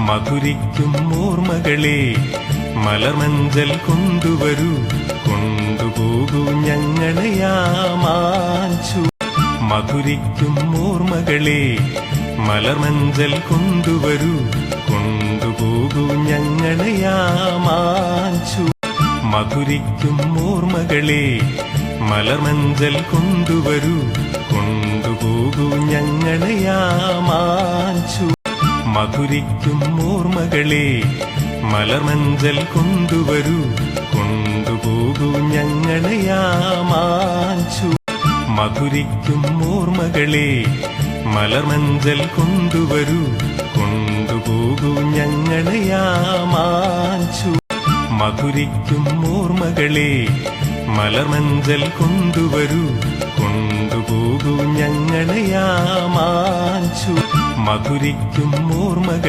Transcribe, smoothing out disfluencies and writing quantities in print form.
മധുരിക്കും ഓർമ്മകളെ മലർമഞ്ചൽ കൊണ്ടുവരൂ, കൊണ്ടുപോകൂ ഞങ്ങളെയാമാഞ്ചു. മധുരിക്കും ഓർമ്മകളെ മലർമഞ്ചൽ കൊണ്ടുവരൂ, കൊണ്ടുപോകൂ ഞങ്ങളെയാമാഞ്ചു. മധുരിക്കും ഓർമ്മകളെ മലർമഞ്ചൽ കൊണ്ടുവരൂ, കൊണ്ടുപോകൂ ഞങ്ങളെയാമാഞ്ചു. മധുരിക്കും ഓർമ്മകളെ മലർമഞ്ചൽ കൊണ്ടുവരൂ, കൊണ്ടുപോകൂ ഞങ്ങളെയാമാഞ്ചു. മധുരിക്കും ഓർമ്മകളെ മലർമഞ്ചൽ കൊണ്ടുവരൂ, കൊണ്ടുപോകൂ ഞങ്ങളെയാമാഞ്ചു. മധുരിക്കും ഓർമ്മകളെ മലർമഞ്ചൽ കൊണ്ടുവരൂ, കൊണ്ടുപോകൂ ഞങ്ങളെയാമാഞ്ചു. മധുരിക്കും ഓർമ്മകളെ